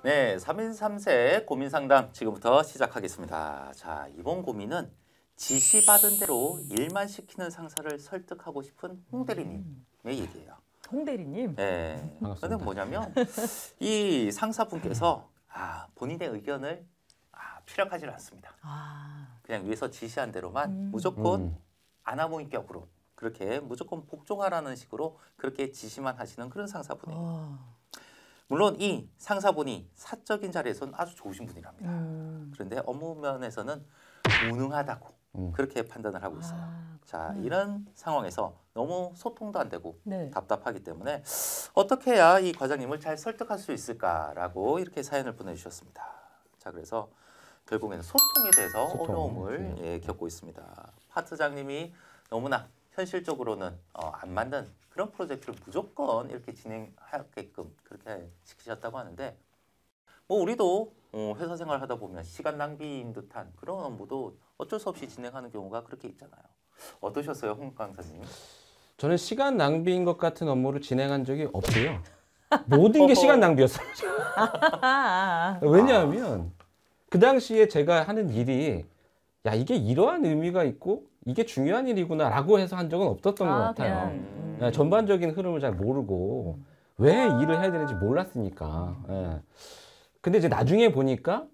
네, 3인 3세 고민 상담 지금부터 시작하겠습니다. 자, 이번 고민은 지시받은 대로 일만 시키는 상사를 설득하고 싶은 홍 대리님의 얘기예요. 홍 대리님? 네, 반갑습니다. 근데 뭐냐면 이 상사분께서 본인의 의견을 피력하지 않습니다. 그냥 위에서 지시한 대로만 무조건 아나무인격으로 그렇게 무조건 복종하라는 식으로 그렇게 지시만 하시는 그런 상사분이에요. 물론 이 상사분이 사적인 자리에서는 아주 좋으신 분이랍니다. 그런데 업무 면에서는 무능하다고 그렇게 판단을 하고 있어요. 자, 이런 상황에서 너무 소통도 안 되고 네. 답답하기 때문에 어떻게 해야 이 과장님을 잘 설득할 수 있을까라고 이렇게 사연을 보내주셨습니다. 자, 그래서 결국에는 소통에 대해서 어려움을 겪고 있습니다. 파트장님이 너무나 현실적으로는 안 맞는 그런 프로젝트를 무조건 이렇게 진행하게끔 그렇게 시키셨다고 하는데, 뭐 우리도 회사 생활 하다 보면 시간 낭비인 듯한 그런 업무도 어쩔 수 없이 진행하는 경우가 그렇게 있잖아요. 어떠셨어요, 홍 강사님? 저는 시간 낭비인 것 같은 업무를 진행한 적이 없고요. 모든 게 시간 낭비였어요. 왜냐하면 그 당시에 제가 하는 일이 야 이게 이러한 의미가 있고 이게 중요한 일이구나 라고 해서 한 적은 없었던 것 같아요. 전반적인 흐름을 잘 모르고 왜 일을 해야 되는지 몰랐으니까. 근데 이제 나중에 보니까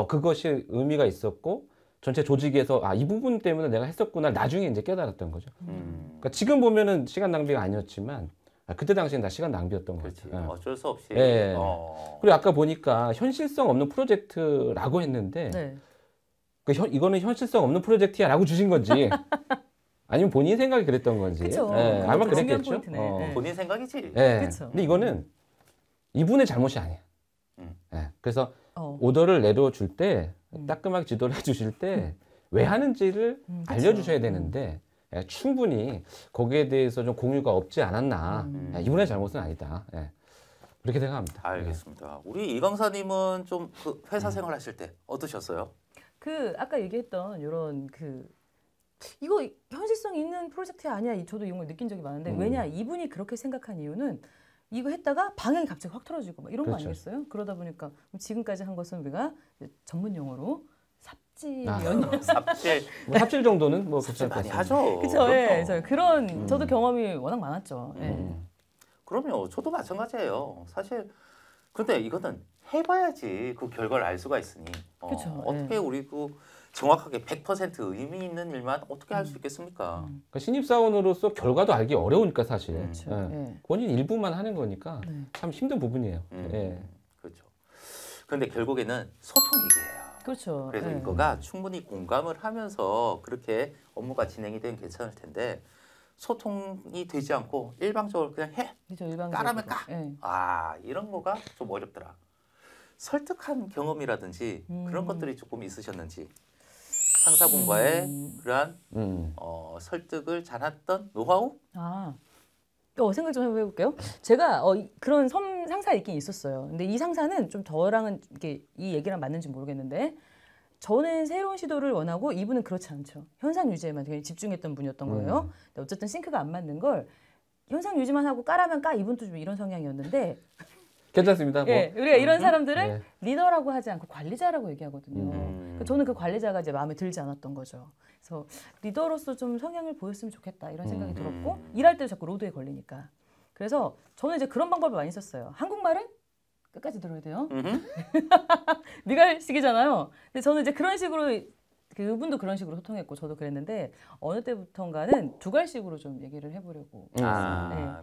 그것이 의미가 있었고 전체 조직에서 이 부분 때문에 내가 했었구나 나중에 이제 깨달았던 거죠. 그러니까 지금 보면은 시간 낭비가 아니었지만 그때 당시엔 다 시간 낭비였던 거죠. 어쩔 수 없이. 그리고 아까 보니까 현실성 없는 프로젝트라고 했는데 네. 이거는 현실성 없는 프로젝트야 라고 주신 건지 아니면 본인 생각이 그랬던 건지. 그쵸. 아마 그랬겠죠. 본인 생각이지. 그쵸. 근데 이거는 이분의 잘못이 아니에요. 그래서 오더를 내려줄 때 따끔하게 지도를 해주실 때 왜 하는지를 알려주셔야 되는데 충분히 거기에 대해서 좀 공유가 없지 않았나. 이분의 잘못은 아니다. 그렇게 생각합니다. 알겠습니다. 우리 이 강사님은 좀 그 회사 생활하실 때 어떠셨어요? 아까 얘기했던 이런 이거 현실성 있는 프로젝트 아니야. 저도 이런 걸 느낀 적이 많은데 왜냐 이분이 그렇게 생각한 이유는 이거 했다가 방향이 갑자기 확 틀어지고 막 이런 거 아니겠어요? 그러다 보니까 지금까지 한 것은 우리가 전문 용어로 삽질, 삽질. 뭐 삽질 정도는 뭐 삽질 많이 하죠. 그렇죠. 그런 저도 경험이 워낙 많았죠. 그럼요. 저도 마찬가지예요. 사실 근데 이거는 해봐야지 그 결과를 알 수가 있으니 어떻게 우리 정확하게 100% 의미 있는 일만 어떻게 할 수 있겠습니까? 그러니까 신입사원으로서 결과도 알기 어려우니까 사실. 그렇죠. 본인 일부만 하는 거니까 참 힘든 부분이에요. 그렇죠. 그런데 결국에는 소통이에요. 그렇죠. 그래서 이거가 충분히 공감을 하면서 그렇게 업무가 진행이 되면 괜찮을 텐데 소통이 되지 않고 일방적으로 그냥 해. 그렇죠, 까라면 까. 이런 거가 좀 어렵더라. 설득한 경험이라든지 그런 것들이 조금 있으셨는지 상사분과의 그러한 설득을 잘했던 노하우? 생각 좀 해볼게요. 제가 그런 상사 있긴 있었어요. 근데 이 상사는 좀 저랑은 이게 이 얘기랑 맞는지 모르겠는데 저는 새로운 시도를 원하고 이분은 그렇지 않죠. 현상 유지에만 되게 집중했던 분이었던 거예요. 근데 어쨌든 싱크가 안 맞는 걸 현상 유지만 하고 까라면 까 이분도 좀 이런 성향이었는데 괜찮습니다. 우리가 이런 사람들을 리더라고 하지 않고 관리자라고 얘기하거든요. 그러니까 저는 그 관리자가 이제 마음에 들지 않았던 거죠. 그래서 리더로서 좀 성향을 보였으면 좋겠다 이런 생각이 들었고 일할 때도 자꾸 로드에 걸리니까. 그래서 저는 이제 그런 방법을 많이 썼어요. 한국말은 끝까지 들어야 돼요. 미갈식이잖아요. 근데 저는 이제 그런 식으로 그분도 그런 식으로 소통했고 저도 그랬는데 어느 때부턴가는 두갈식으로 좀 얘기를 해보려고.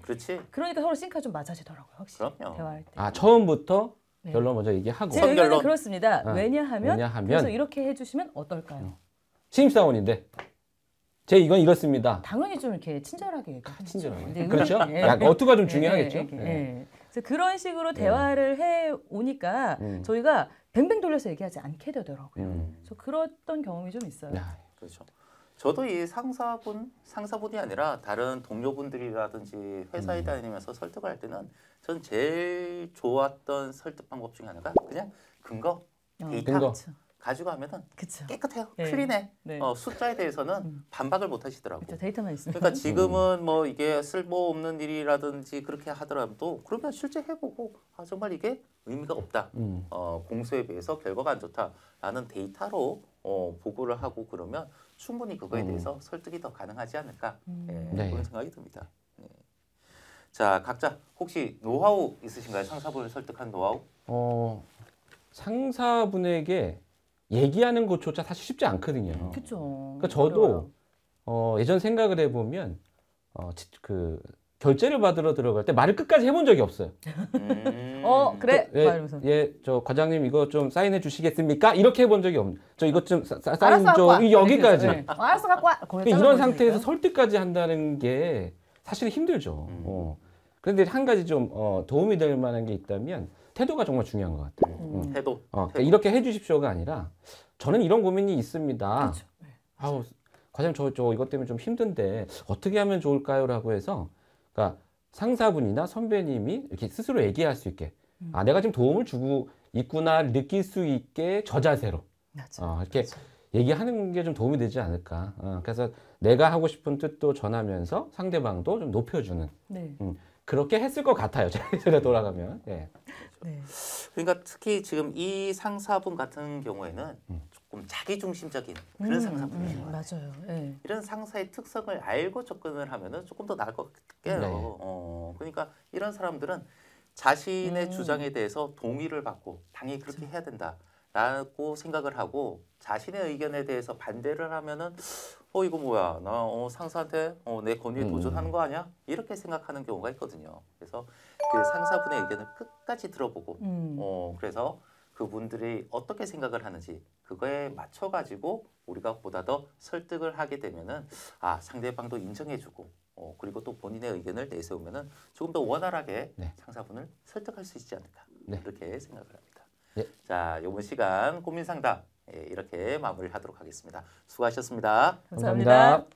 그렇지. 그러니까 서로 싱크가 좀 맞아지더라고요. 확실히. 그럼요. 대화할 때. 처음부터 결론 먼저 얘기하고. 제 의견은 그렇습니다. 왜냐하면 그래서 이렇게 해주시면 어떨까요? 신입사원인데 이건 이렇습니다. 당연히 좀 이렇게 친절하게 얘기하죠. 친절하게. 그렇죠. 어투가 좀 중요하겠죠. 그래서 그런 식으로 대화를 해 오니까 저희가 뱅뱅 돌려서 얘기하지 않게 되더라고요. 그래서 그랬던 경험이 좀 있어요. 그렇죠. 저도 이 상사분이 아니라 다른 동료분들이라든지 회사에 다니면서 설득을 할 때는 전 제일 좋았던 설득 방법 중에 하나가 그냥 근거, 데이터. 가지고 하면은 그쵸. 깨끗해요. 네. 클린해. 네. 숫자에 대해서는 반박을 못 하시더라고. 그쵸. 데이터만 있으면. 그러니까 지금은 뭐 이게 쓸모없는 일이라든지 그렇게 하더라도 그러면 실제 해보고 아 정말 이게 의미가 없다. 공소에 비해서 결과가 안 좋다라는 데이터로 보고를 하고 그러면 충분히 그거에 대해서 설득이 더 가능하지 않을까 네. 그런 생각이 듭니다. 네. 자 각자 혹시 노하우 있으신가요? 상사분을 설득한 노하우? 상사분에게 얘기하는 것조차 사실 쉽지 않거든요. 그쵸. 그러니까 저도 예전 생각을 해보면 그 결제를 받으러 들어갈 때 말을 끝까지 해본 적이 없어요. 그래. 예, 이러면서. 저 과장님 이거 좀 사인해 주시겠습니까? 이렇게 해본 적이 없는. 저 이것 좀 사인 알았어, 갖고 와. 좀 여기까지. 네. 알았어 갖고 와. 그러니까 이런 상태에서 설득까지 한다는 게 사실 힘들죠. 그런데 한 가지 좀 도움이 될 만한 게 있다면 태도가 정말 중요한 것 같아요. 태도. 그러니까 이렇게 해주십시오가 아니라 저는 이런 고민이 있습니다. 그렇죠. 네. 아우 과장님 저 이것 때문에 좀 힘든데 어떻게 하면 좋을까요?라고 해서 그러니까 상사분이나 선배님이 이렇게 스스로 얘기할 수 있게 아 내가 지금 도움을 주고 있구나 느낄 수 있게 저 자세로 맞아. 이렇게 얘기하는 게 좀 도움이 되지 않을까. 그래서 내가 하고 싶은 뜻도 전하면서 상대방도 좀 높여주는. 네. 그렇게 했을 것 같아요. 제가 돌아가면. 예. 네. 그러니까 특히 지금 이 상사분 같은 경우에는 조금 자기중심적인 그런 상사분이신 것 같아요. 맞아요. 네. 이런 상사의 특성을 알고 접근을 하면은 조금 더 나을 것 같게요. 네. 그러니까 이런 사람들은 자신의 주장에 대해서 동의를 받고 당연히 그렇게 해야 된다라고 생각을 하고 자신의 의견에 대해서 반대를 하면은 이거 뭐야 나 상사한테 내 권위에 도전하는 거 아니야? 이렇게 생각하는 경우가 있거든요. 그래서 그 상사분의 의견을 끝까지 들어보고 그래서 그분들이 어떻게 생각을 하는지 그거에 맞춰 가지고 우리가 보다 더 설득을 하게 되면은 상대방도 인정해주고 그리고 또 본인의 의견을 내세우면은 조금 더 원활하게 네. 상사분을 설득할 수 있지 않을까 그렇게 생각을 합니다. 네. 자, 이번 시간 고민 상담 이렇게 마무리하도록 하겠습니다. 수고하셨습니다. 감사합니다.